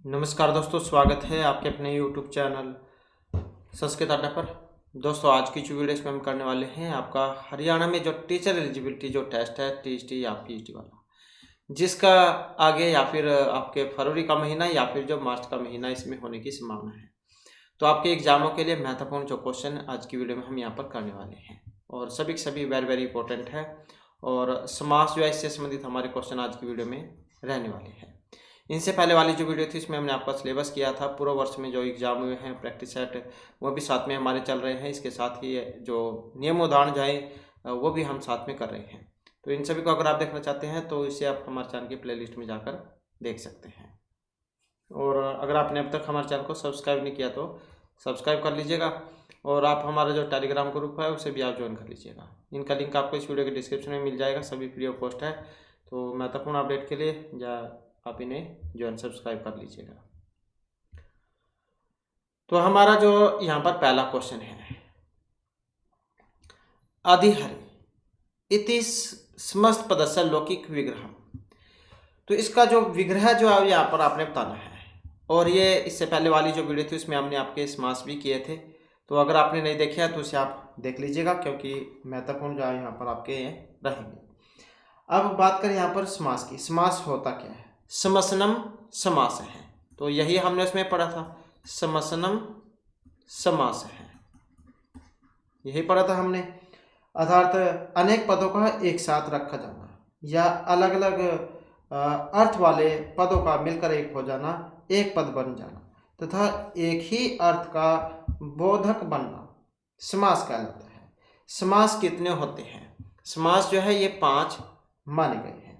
नमस्कार दोस्तों, स्वागत है आपके अपने YouTube चैनल संस्कृत अड्डा पर। दोस्तों, आज की जो वीडियो इसमें हम करने वाले हैं आपका हरियाणा में जो टीचर एलिजिबिलिटी जो टेस्ट है टीएसटी या पीएचडी वाला, जिसका आगे या फिर आपके फरवरी का महीना या फिर जो मार्च का महीना इसमें होने की संभावना है। तो आपके एग्जामों के लिए महत्वपूर्ण जो क्वेश्चन आज की वीडियो में हम यहाँ पर करने वाले हैं और सभी के सभी वेरी वेरी इंपॉर्टेंट है और समास जो है इससे संबंधित हमारे क्वेश्चन आज की वीडियो में रहने वाले हैं। इनसे पहले वाली जो वीडियो थी इसमें हमने आपका सिलेबस किया था, पूर्व वर्ष में जो एग्जाम हुए हैं प्रैक्टिस सेट वो भी साथ में हमारे चल रहे हैं। इसके साथ ही जो नियम उदाहरण जो है वो भी हम साथ में कर रहे हैं। तो इन सभी को अगर आप देखना चाहते हैं तो इसे आप हमारे चैनल की प्लेलिस्ट में जाकर देख सकते हैं। और अगर आपने अब तक हमारे चैनल को सब्सक्राइब नहीं किया तो सब्सक्राइब कर लीजिएगा और आप हमारा जो टेलीग्राम ग्रुप है उसे भी आप ज्वाइन कर लीजिएगा। इनका लिंक आपको इस वीडियो के डिस्क्रिप्शन में मिल जाएगा, सभी फ्री ऑफ कॉस्ट है। तो महत्वपूर्ण अपडेट के लिए या आप इन्हें ज्वाइन सब्सक्राइब कर लीजिएगा। तो हमारा जो यहाँ पर पहला क्वेश्चन है, अधिहरि इति समस्त पदस्य लौकिक विग्रह। तो इसका जो विग्रह जो है यहाँ पर आपने बताना है। और ये इससे पहले वाली जो वीडियो थी उसमें हमने आपके समास भी किए थे, तो अगर आपने नहीं देखे हैं तो उसे आप देख लीजिएगा क्योंकि महत्वपूर्ण जो है यहाँ पर आपके रहेंगे। अब बात करें यहाँ पर समास की। समास होता क्या है? समसनम समास है, तो यही हमने उसमें पढ़ा था, समसनम समास है, यही पढ़ा था हमने। अर्थात अनेक पदों का एक साथ रखा जाना या अलग अलग अर्थ वाले पदों का मिलकर एक हो जाना, एक पद बन जाना तथा एक ही अर्थ का बोधक बनना समास कहलाता है। समास कितने होते हैं? समास जो है ये 5 माने गए हैं।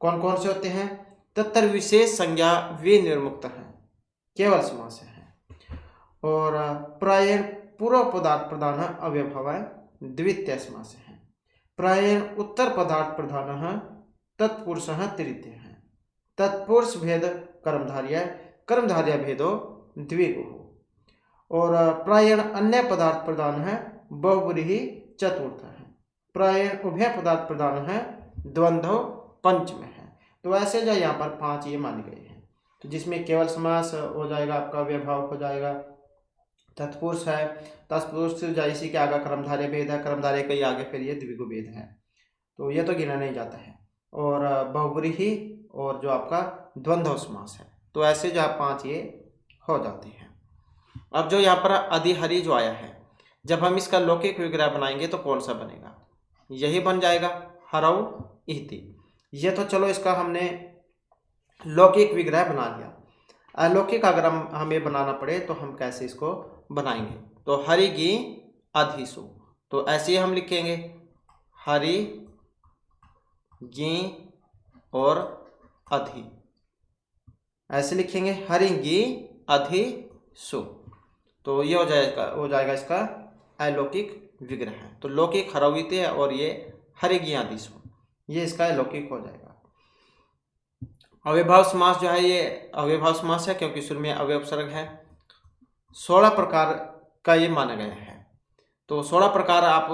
कौन कौन से होते हैं? तत्र विशेष संज्ञा विनिर्मुक्त हैं, केवल समास है। और प्रायण पूर्व पदार्थ प्रधान अव्ययभाव द्वितीय समास है। प्रायण उत्तर पदार्थ प्रधान तत्पुरुष तृतीय है। तत्पुरुष भेद कर्मधार्य भेदो द्विगु। और प्रायण अन्य पदार्थ प्रधान है बहुब्रीहि चतुर्थ है। प्रायण उभय पदार्थ प्रधान है द्वंद्व पंचम है। तो ऐसे जो यहाँ पर 5 ये माने गए हैं, तो जिसमें केवल समास हो जाएगा, आपका व्यभाव हो जाएगा, तत्पुरुष है, तत्पुरुष इसी के आगे कर्मधारय भेद है, कर्मधारय के आगे फिर ये द्विगु भेद है, तो ये तो गिना नहीं जाता है। और बहुब्रीहि और जो आपका द्वंद्व समास है, तो ऐसे जो 5 ये हो जाते हैं। अब जो यहाँ पर अधिहरि जो आया है, जब हम इसका लौकिक विग्रह बनाएंगे तो कौन सा बनेगा? यही बन जाएगा हरौ इति। ये तो चलो इसका हमने लौकिक विग्रह बना लिया। अलौकिक अगर हमें बनाना पड़े तो हम कैसे इसको बनाएंगे? तो हरि गी अधिसु, तो ऐसे ही हम लिखेंगे हरि गी और अधि, ऐसे लिखेंगे हरि गी अधिसु। तो ये हो जाएगा इसका अलौकिक विग्रह। तो लौकिक हरवित है और ये हरि गी अधिसु, ये इसका लौकिक हो जाएगा। अव्ययभाव समास जो है ये अव्ययभाव समास है क्योंकि शुरू में अव्यय उपसर्ग है। 16 प्रकार का ये माना गया है। तो 16 प्रकार आप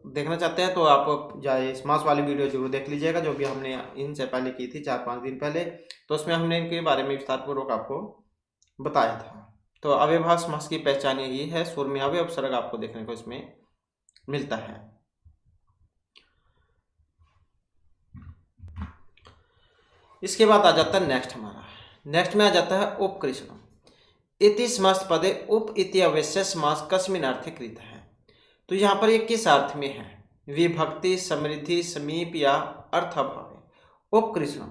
देखना चाहते हैं तो आप जाए समास वाली वीडियो जरूर देख लीजिएगा, जो भी हमने इनसे पहले की थी 4-5 दिन पहले, तो उसमें हमने इनके बारे में विस्तारपूर्वक आपको बताया था। तो अव्ययभाव समास की पहचान यही है, शुरू में अव्यय उपसर्ग आपको देखने को इसमें मिलता है। इसके बाद आ जाता है नेक्स्ट में आ जाता है उपकृष्णम इति समस्त पदे उप इति अवश्य समास कस्मिन् अर्थे कृत है। तो यहाँ पर ये किस अर्थ में है? विभक्ति, समृद्धि, समीप या अर्थाभाव। उपकृष्णम,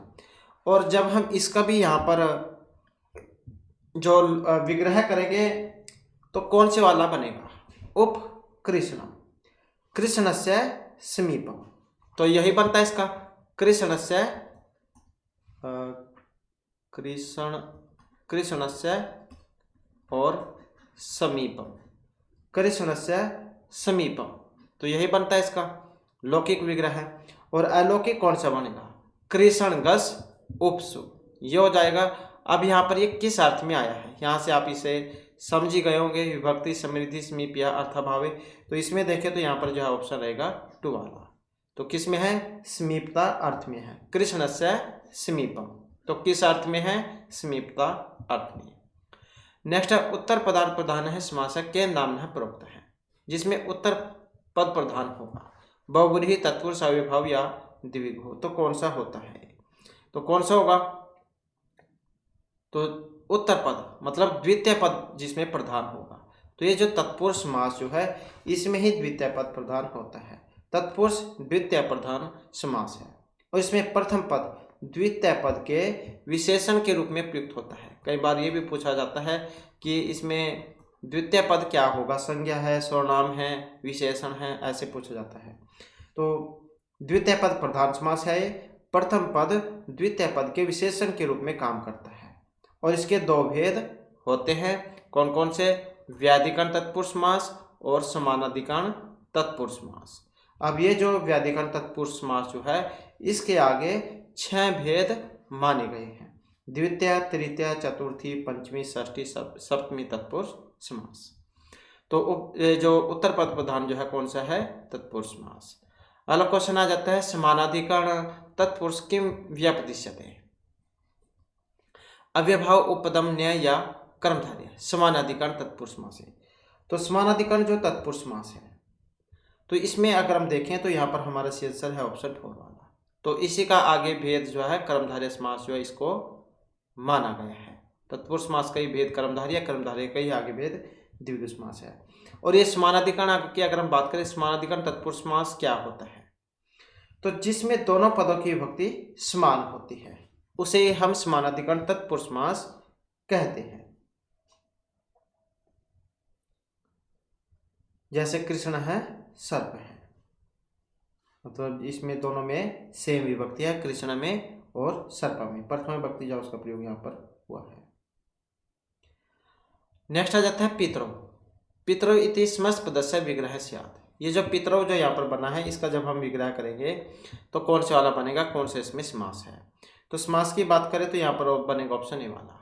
और जब हम इसका भी यहाँ पर जो विग्रह करेंगे तो कौन से वाला बनेगा? उपकृष्णम, कृष्णस्य समीपम, तो यही बनता है इसका कृष्णस्य कृष्णस्य और समीपम, कृष्णस्य समीपम, तो यही बनता है इसका लौकिक विग्रह है। और अलौकिक कौन सा बनेगा? कृष्णगस उपसु, ये हो जाएगा। अब यहाँ पर ये किस अर्थ में आया है, यहाँ से आप इसे समझ ही गए होंगे, विभक्ति, समृद्धि, समीप या अर्थाभावे। तो इसमें देखें तो यहाँ पर जो है ऑप्शन रहेगा 2 वाला। तो किस में है? समीपता अर्थ में है, कृष्णस्य समीपम। तो किस अर्थ में है? समीपता अर्थ में। नेक्स्ट है उत्तर पदार्थ प्रधान है समास है के नाम है प्रोक्त है, जिसमें उत्तर पद प्रधान होगा, बहुब्रीहि तत्पुरुष अव्ययभाव या द्विगु हो। तो कौन सा होता है? तो कौन सा होगा? तो उत्तर पद मतलब द्वितीय पद जिसमें प्रधान होगा। तो ये जो तत्पुरुष समास जो है इसमें ही द्वितीय पद प्रधान होता है। तत्पुरुष द्वितीय प्रधान समास है और इसमें प्रथम पद द्वितीय पद के विशेषण के रूप में प्रयुक्त होता है। कई बार ये भी पूछा जाता है कि इसमें द्वितीय पद क्या होगा, संज्ञा है, सर्वनाम है, विशेषण है, ऐसे पूछा जाता है। तो द्वितीय पद प्रधान समास है, प्रथम पद द्वितीय पद के विशेषण के रूप में काम करता है और इसके दो भेद होते हैं। कौन कौन से? व्याधिकरण तत्पुरुष समास और समानाधिकरण तत्पुरुष समास। अब ये जो व्याधिकरण तत्पुरुष समास जो है इसके आगे 6 भेद माने गए हैं: द्वितीय, तृतीय, चतुर्थी, पंचमी, षष्ठी, सप्तमी तत्पुरुष समास। तो जो उत्तर पद प्रधान जो है कौन सा है? तत्पुरुष समास। अगला क्वेश्चन आ जाता है समानाधिकरण तत्पुरुष किम व्यपदिश्यते? अव्यभाव, उपपदम, न्याय या कर्मधारय समानाधिकरण तत्पुरुष समास है। तो समानाधिकरण जो तत्पुरुष समास है तो इसमें अगर हम देखें तो यहाँ पर हमारा आंसर है ऑप्शन 4 वाला। तो इसी का आगे भेद जो है कर्मधारय समास जो है इसको माना गया है। तत्पुरुष समास का ही भेद कर्मधारय, कर्मधारय का ही आगे भेद द्विगु समास है। और ये समानाधिकरण की अगर हम बात करें, समानाधिकरण तत्पुरुष समास क्या होता है? तो जिसमें दोनों पदों की विभक्ति समान होती है उसे हम समानाधिकरण तत्पुरुष समास कहते हैं। जैसे कृष्ण है, सर्प है, मतलब इसमें दोनों में सेम विभक्ति है, कृष्ण में और सर्प में प्रथम विभक्ति जो उसका प्रयोग यहाँ पर हुआ है। नेक्स्ट आ जाता है पितरौ। पितरौ इति समस्त पदस्य विग्रह स्यात्। ये जो पितरौ जो यहाँ पर बना है इसका जब हम विग्रह करेंगे तो कौन से वाला बनेगा, कौन से इसमें समास है? तो समास की बात करें तो यहाँ पर बनेगा ऑप्शन ए वाला।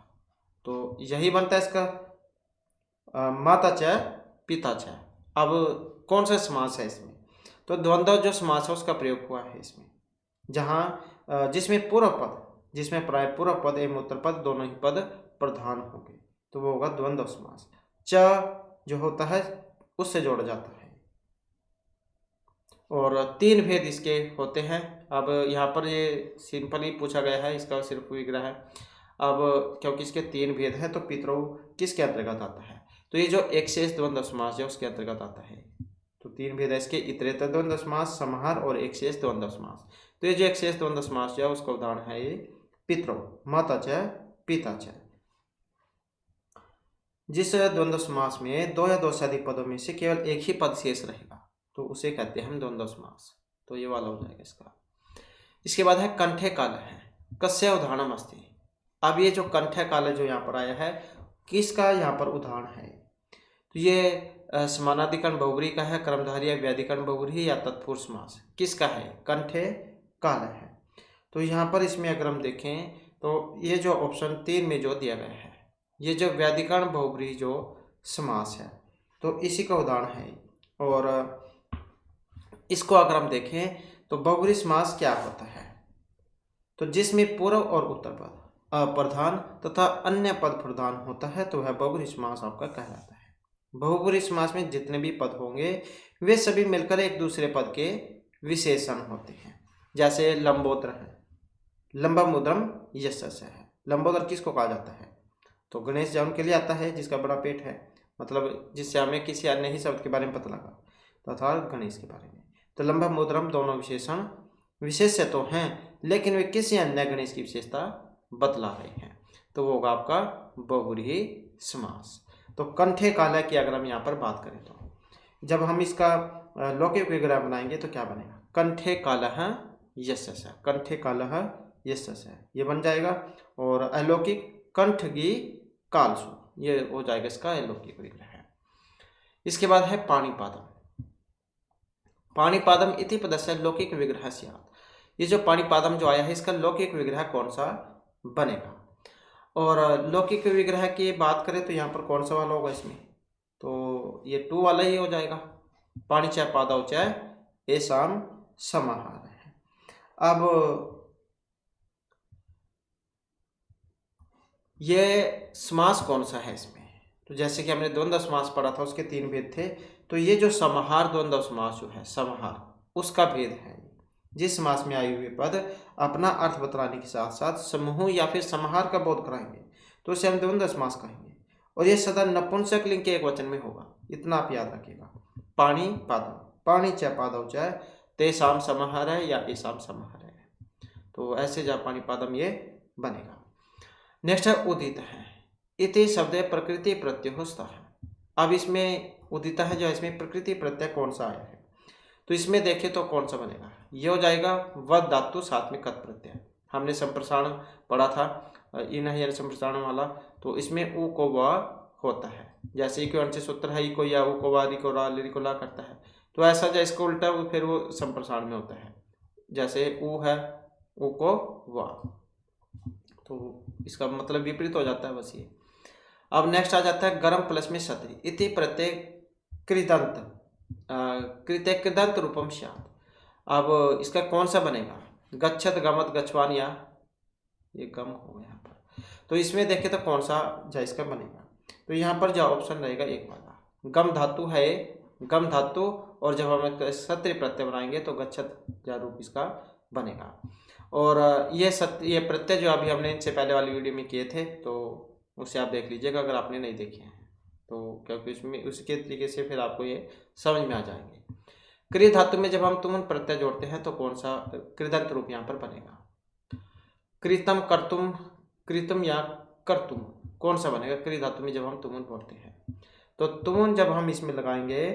तो यही बनता है इसका माता च पिता च। अब कौन सा समास है इसमें? तो द्वंद्व जो समास है उसका प्रयोग हुआ है इसमें, जहाँ जिसमें पूर्व पद, जिसमें प्राय पूर्व पद एवं उत्तर पद दोनों ही पद प्रधान होंगे तो वो होगा द्वंद्व समास। च जो होता है उससे जोड़ा जाता है और 3 भेद इसके होते हैं। अब यहाँ पर ये सिंपल ही पूछा गया है, इसका सिर्फ विग्रह है। अब क्योंकि इसके 3 भेद हैं तो पितरौ किसके अंतर्गत आता है? तो ये जो एक शेष द्वंद्व समास है उसके अंतर्गत आता है। तो 3 भेद है इसके, इतरेतर द्वंद्व समास, समाहार और एक शेष द्वंद्व समास। तो ये जो एक शेष द्वंद्व समास है उसका उदाहरण है ये पितरौ, माता च पिता च। जिस द्वंद्व समास में 2 या 2 से अधिक पदों में से केवल एक ही पद शेष रहेगा तो उसे कहते हैं हम द्वंद्व समास। तो ये वाला हो जाएगा इसका। इसके बाद है कंठे काल है कस्य उदाहरणम अस्ति। अब ये जो कंठे काल जो यहाँ पर आया है किसका यहाँ पर उदाहरण है? तो ये समानाधिकरण बहुब्री का है, कर्मधारय, व्याधिकरण बहुब्री या तत्पुरुष समास किसका है? कंठे काल है। तो यहाँ पर इसमें अगर हम देखें तो ये जो ऑप्शन 3 में जो दिया गया है ये जो व्याधिकरण बहुब्री जो समास है तो इसी का उदाहरण है। और इसको अगर हम देखें तो बहुब्री समास क्या होता है? तो जिसमें पूर्व और उत्तर पद अप्रधान तथा अन्य पद प्रधान होता है तो वह बहुब्री समास आपका कहलाता है। बहुब्री समास में जितने भी पद होंगे वे सभी मिलकर एक दूसरे पद के विशेषण होते हैं। जैसे लंबोदर है, लंबमुद्रम यशस्य है। लंबोदर किसको कहा जाता है? तो गणेश जी के लिए आता है जिसका बड़ा पेट है, मतलब जिससे हमें किसी अन्य ही शब्द के बारे में पता लगा तथा गणेश के बारे में। तो लंबमुद्रम दोनों विशेषण विशेष्य तो हैं लेकिन वे किसी अन्य गणेश की विशेषता बतला रहे हैं तो वो होगा आपका बहुब्रीहि समास। तो कंठे काल की अगर हम यहाँ पर बात करें तो जब हम इसका लौकिक विग्रह बनाएंगे तो क्या बनेगा? कंठे कालः यशस्य, कंठे कालः यशस्य ये बन जाएगा। और अलौकिक कंठगी कालसु ये हो जाएगा इसका अलौकिक विग्रह। इसके बाद है पाणिपादम। पाणिपादम इति पदस्य लौकिक विग्रह स्यात्। ये जो पाणिपादम जो आया है इसका लौकिक विग्रह कौन सा बनेगा? और लौकिक विग्रह की बात करें तो यहाँ पर कौन सा वाला होगा इसमें? तो ये 2 वाला ही हो जाएगा। पाणि च पादौ च येषां समाहार है। अब ये समास कौन सा है इसमें? तो जैसे कि हमने द्वंद्व समास पढ़ा था, उसके 3 भेद थे। तो ये जो समाहार द्वंद्व समास जो है, समाहार, उसका भेद है। जिस समास में आए हुए पद अपना अर्थ बतलाने के साथ साथ समूह या फिर समाहार का बोध कराएंगे तो उसे हम द्वंद्व समास कहेंगे। और ये सदा नपुंसक लिंग के एक वचन में होगा, इतना आप याद रखिएगा। पाणी पादव, पाणी च पादव च तेषाम समाहार है या एषाम समाहार है। तो ऐसे जा पाणी पादम ये बनेगा। नेक्स्ट है उदित है। इति शब्द प्रकृति प्रत्यय स्तः। अब इसमें उदित है जो इसमें प्रकृति प्रत्यय कौन सा आया है? तो इसमें देखें तो कौन सा बनेगा? ये हो जाएगा वद धातु साथ में कत प्रत्यय। हमने संप्रसारण पढ़ा था, इन है संप्रसारण वाला। तो इसमें उ को व होता है, जैसे कि अंश सूत्र है, ई को या, उ को वा, री को रा, ली को ला करता है। तो ऐसा जो इसको उल्टा फिर वो संप्रसारण में होता है, जैसे उ है, उ को वा, तो इसका मतलब विपरीत हो जाता है बस ये। अब नेक्स्ट आ जाता है गरम प्लस में क्षत्रि। इति प्रत्यय कृदंत, कृतकृदंत रूपम स्यात्। अब इसका कौन सा बनेगा? गच्छत, गमत, गच्छवान, या ये गम हो गया यहाँ पर। तो इसमें देखें तो कौन सा जा इसका बनेगा? तो यहाँ पर जो ऑप्शन रहेगा एक वाला, गम धातु है, गम धातु, और जब हम क्षत्रि प्रत्यय बनाएंगे तो गच्छत जा रूप इसका बनेगा। और ये प्रत्यय जो अभी हमने इनसे पहले वाली वीडियो में किए थे, तो उसे आप देख लीजिएगा अगर आपने नहीं देखे हैं तो, क्योंकि इसमें उसके तरीके से फिर आपको ये समझ में आ जाएंगे। क्रिय धातु में जब हम तुमुन प्रत्यय जोड़ते हैं तो कौन सा कृदंत रूप यहाँ पर बनेगा? कृतम, कर्तुम, कृतम या कर्तुम, कौन सा बनेगा क्रिय धातु में जब हम तुमुन बोलते हैं? तो तुमुन जब हम इसमें लगाएंगे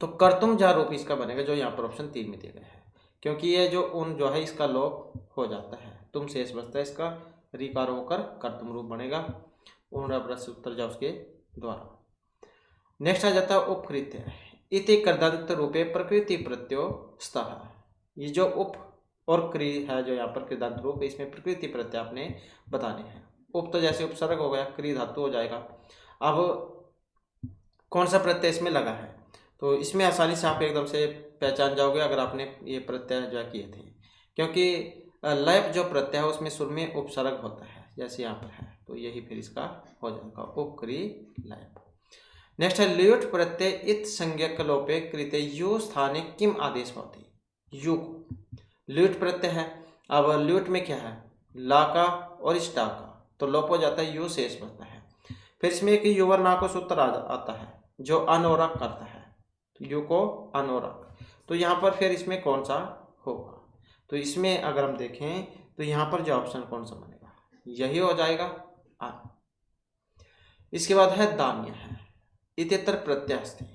तो कर्तुम जा रूप इसका बनेगा, जो यहाँ पर ऑप्शन 3 में दिया गया है। क्योंकि ये जो उन जो है इसका लोप हो जाता है, तुम शेष बचता है, इसका रिकार होकर कर्तुम रूप बनेगा। उत्तर जा उसके द्वारा। नेक्स्ट आ जाता है उपकृत्य। इति कृदंत रूपे प्रकृति प्रत्ययो स्तः। ये जो उप और क्रि है जो यहाँ पर कृदंत रूप, इसमें प्रकृति प्रत्यय आपने बताने हैं। उप तो जैसे उपसर्ग हो गया, क्रि धातु हो जाएगा। अब कौन सा प्रत्यय इसमें लगा है? तो इसमें आसानी से आप एकदम से पहचान जाओगे अगर आपने ये प्रत्यय जो किए थे, क्योंकि लैप जो प्रत्यय है उसमें शुरू में उपसर्ग होता है, जैसे यहाँ पर है, तो यही फिर इसका हो जाएगा उपक्रि लैप। नेक्स्ट है ल्यूट प्रत्यय इत संज्ञक लोपे कृते यु स्थाने किम आदेश होती? यु ल्यूट प्रत्यय है। अब ल्यूट में क्या है? ला का और स्टा का, तो लोप हो जाता है, यु शेष बचता है। फिर इसमें एक युवर ना को सूत्र आता है जो अनोरक करता है, तो यु को अनोरक। तो यहाँ पर फिर इसमें कौन सा होगा? तो इसमें अगर हम देखें तो यहाँ पर जो ऑप्शन कौन सा बनेगा? यही हो जाएगा आ। इसके बाद है दान्य है। इतर प्रत्यय अस्ति।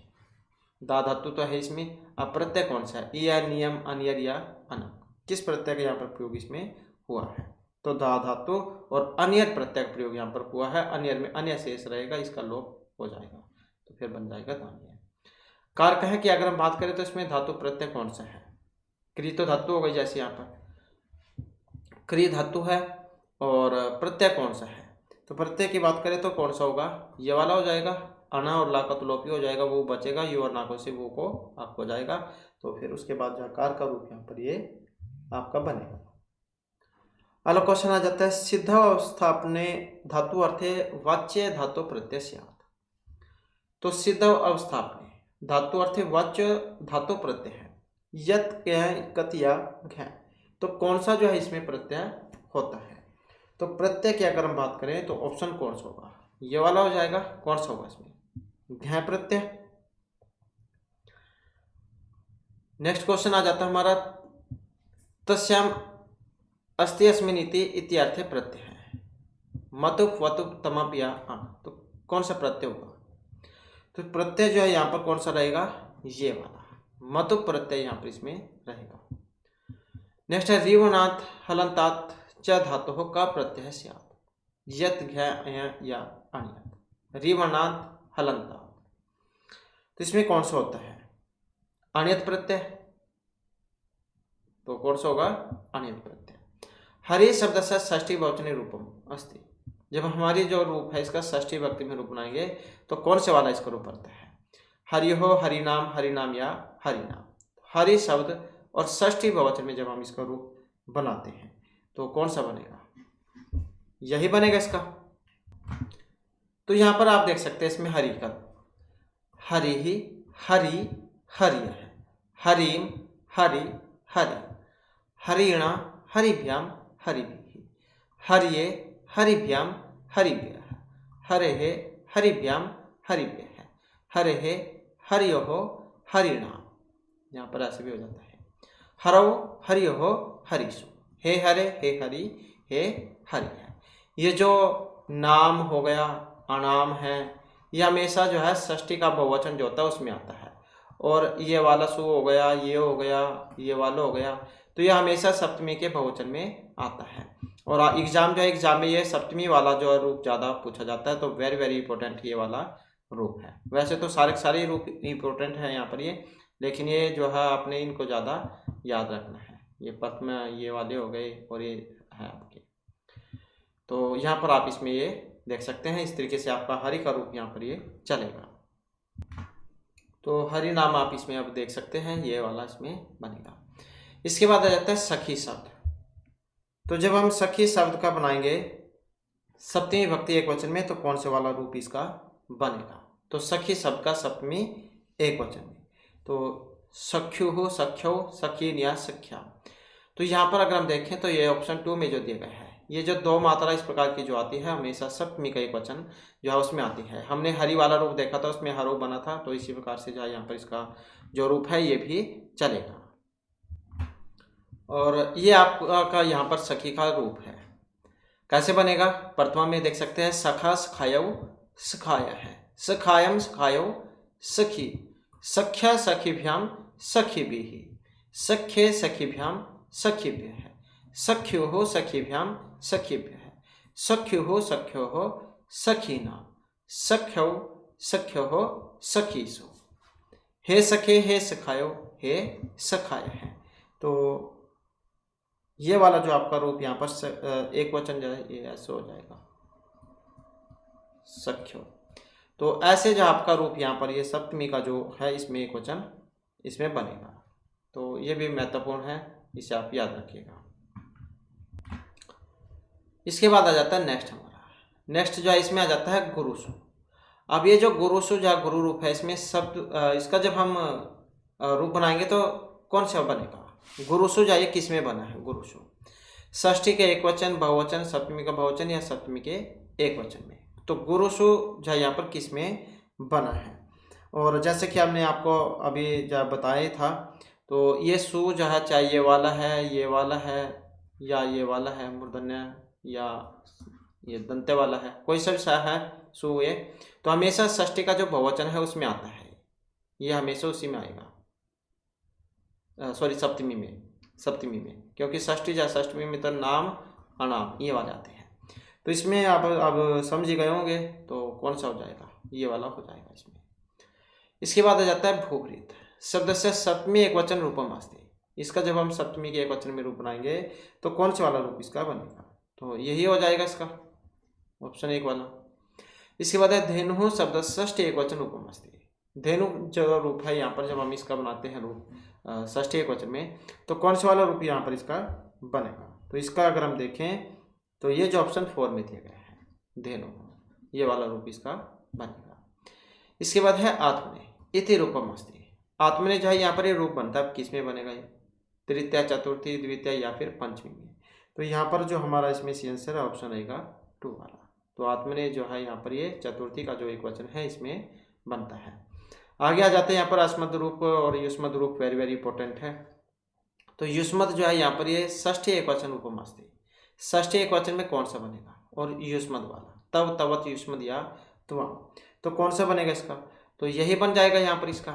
दा धातु तो है इसमें, अब प्रत्यय कौन सा है? या, नियम, अनियर या अनक, किस प्रत्यय का यहाँ पर प्रयोग इसमें हुआ है? तो दा धातु और अनियर प्रत्यय का प्रयोग यहाँ पर हुआ है। अनियर में अन्य शेष रहेगा, इसका लोप हो जाएगा, तो फिर बन जाएगा दान्य। कारक है कि अगर हम बात करें तो इसमें धातु प्रत्यय कौन सा है? क्रि तो धातु हो गई, जैसे यहाँ पर क्रि धातु है, और प्रत्यय कौन सा है? तो प्रत्यय की बात करें तो कौन सा होगा? ये वाला हो जाएगा। अना और ला का तो लोप ही हो जाएगा, वो बचेगा, यू और ना को से वो को आपको जाएगा। तो फिर उसके बाद जो कार का रूप यहाँ पर ये आपका बनेगा। अगला क्वेश्चन आ जाता है सिद्ध अवस्थापने धातु अर्थे वाच्य धातु प्रत्यय स्यात्। तो सिद्ध अवस्थापने धातु अर्थे वाच्य धातु प्रत्यय है, यत कत या घ, तो कौन सा जो है इसमें प्रत्यय होता है? तो प्रत्यय की अगर हम बात करें तो ऑप्शन कौन सा होगा? ये वाला हो जाएगा। कौन सा होगा इसमें? घ प्रत्यय। नेक्स्ट क्वेश्चन आ जाता है हमारा तस्याम अस्ति अस्मिन् इति इत्यर्थे प्रत्यय है, मतुप वतुप तमप या अन, तो कौन सा प्रत्यय होगा? तो प्रत्यय जो है यहाँ पर कौन सा रहेगा? ये वाला मतुप प्रत्यय यहाँ पर इसमें रहेगा। नेक्स्ट है रीवनाथ हलंतात च धातु का प्रत्यय स्यात्। यत घ या अनियत, रीवनाथ हलंतात, तो इसमें कौन सा होता है? अनियत प्रत्यय, तो कौन सा होगा? अनियत प्रत्यय। हरि शब्द से षष्ठी बहुवचनी रूपम अस्ति। जब हमारी जो रूप है इसका षष्ठी विभक्ति में रूप बनाएंगे तो कौन से वाला इसका रूप बनता है? हरिहो, हरिनाम, हरिनाम या हरिनाम। हरि शब्द और षष्ठी बहुवचन में जब हम इसका रूप बनाते हैं तो कौन सा बनेगा? यही बनेगा इसका। तो यहाँ पर आप देख सकते हैं इसमें हरि का, हरि ही, हरि, हरिय है, हरिम, हरि, हरि, हरिणा, हरिभ्याम, हरिभिः, हरिये, हरिभ्याम, हरिभ्यः, हरेः, हरिभ्याम, हरिभ्यः, हरेः, हरियोः, हरिणाम। यहाँ पर ऐसे भी हो जाता है, हरौ, हरियोः, हरिषु, हे हरे, हे हरि, हे हरि है। ये जो नाम हो गया, अनाम है, ये हमेशा जो है षष्ठी का बहुवचन जो होता है उसमें आता है। और ये वाला सु हो गया, ये हो गया, ये वाला हो गया, तो ये हमेशा सप्तमी के बहुवचन में आता है। और एग्जाम जो है, एग्जाम में ये सप्तमी वाला जो रूप ज़्यादा पूछा जाता है, तो वेरी वेरी इंपॉर्टेंट ये वाला रूप है। वैसे तो सारे रूप इंपॉर्टेंट है यहाँ पर ये, लेकिन ये जो है आपने इनको ज़्यादा याद रखना है। ये प्रथम ये वाले हो गए और ये है आपके, तो यहाँ पर आप इसमें ये देख सकते हैं। इस तरीके से आपका हरि का रूप यहाँ पर ये चलेगा। तो हरि नाम आप इसमें अब देख सकते हैं, ये वाला इसमें बनेगा। इसके बाद आ जाता है सखी शब्द। तो जब हम सखी शब्द का बनाएंगे सप्तमी विभक्ति एक वचन में, तो कौन से वाला रूप इसका बनेगा? तो सखी शब्द का सप्तमी एक वचन में, तो सख्यु हो, सख्यो, सखीन या सख्या। तो यहाँ पर अगर हम देखें तो ये ऑप्शन 2 में जो दिया गया है, ये जो दो मात्रा इस प्रकार की जो आती है हमेशा सप्तमी का एक वचन जो है उसमें आती है। हमने हरि वाला रूप देखा था, उसमें हरो बना था, तो इसी प्रकार से जो है यहाँ पर इसका जो रूप है ये भी चलेगा। और ये आपका यहाँ पर सखी का रूप है, कैसे बनेगा? प्रथमा में देख सकते हैं, सखा सखायव सखाया है, सखायम सखायव सखी, सख्या सखीभ्याम सखीभिः, सख्ये सखीभ्याम सखीभ्यः, सख्युः सखीभ्याम सखीभ्यः, सख्युः सख्योः सखीनाम, सख्यौ सख्योः सखीसु, हे सखे, हे सखायो, हे सखाय है। तो ये वाला जो आपका रूप यहाँ पर एक वचन जो है ये ऐसे हो जाएगा, सख्यो। तो ऐसे जो आपका रूप यहाँ पर ये सप्तमी का जो है इसमें एक वचन इसमें बनेगा। तो ये भी महत्वपूर्ण है, इसे आप याद रखिएगा। इसके बाद आ जाता है नेक्स्ट हमारा, नेक्स्ट जो है इसमें आ जाता है गुरुसु। अब ये जो गुरुसु जो है गुरु रूप है, इसमें शब्द इसका जब हम रूप बनाएंगे तो कौन सा बनेगा? गुरुसु जो है किस में बना है? गुरुसु षष्ठी के एक वचन, बहुवचन, सप्तमी का बहुवचन या सप्तमी के एक वचन में। तो गुरुसु जो है यहाँ पर किस में बना है? और जैसे कि हमने आपको अभी जो बताया था, तो ये सु जो है चाहे ये वाला है, ये वाला है, या ये वाला है मूर्धन्य, या ये दंते वाला है, कोई सा है सु ये, तो हमेशा षष्ठी का जो बहुवचन है उसमें आता है, ये हमेशा उसी में आएगा। सॉरी सप्तमी में, क्योंकि षष्ठी या षष्टमी में तो नाम अनाम ये वाले आते हैं। तो इसमें आप अब समझ ही गए होंगे, तो कौन सा हो जाएगा? ये वाला हो जाएगा इसमें। इसके बाद आ जाता है भूभृत शब्द से सप्तमी एक वचन रूपम अस्ति। इसका जब हम सप्तमी के एक वचन में रूप बनाएंगे तो कौन सा वाला रूप इसका बनेगा? तो यही हो जाएगा इसका ऑप्शन 1 वाला। इसके बाद है धेनु शब्द षष्ठी एक वचन रूपम अस्ति। धेनु जो रूप है यहाँ पर जब हम इसका बनाते हैं रूप षष्ठी एक वचन में, तो कौन सा वाला रूप यहाँ पर इसका बनेगा? तो इसका अगर हम देखें तो ये जो ऑप्शन 4 में दिया गया है धेनु, ये वाला रूप इसका बनेगा। इसके बाद है आत्मने इति रूपम अस्ति। आत्मने जो है यहाँ पर ये रूप बनता है, किस में बनेगा? ये तृतीया, चतुर्थी, द्वितीय या फिर पंचमी में। तो यहाँ पर जो हमारा इसमें सी आंसर है ऑप्शन आएगा 2 वाला। तो आत्मने जो है यहाँ पर ये चतुर्थी का जो एक वचन है इसमें बनता है। आगे आ जाते हैं यहाँ पर अस्मद रूप और युष्मद रूप, वेरी वेरी इंपॉर्टेंट है। तो युष्मद जो है यहाँ पर ये षष्ठी एक वचन रूपम अस्ति। षष्ठी एक वचन में कौन सा बनेगा? और युष्मद वाला तब, तवत, युष्मद या त्वम, तो कौन सा बनेगा इसका? तो यही बन जाएगा यहाँ पर इसका।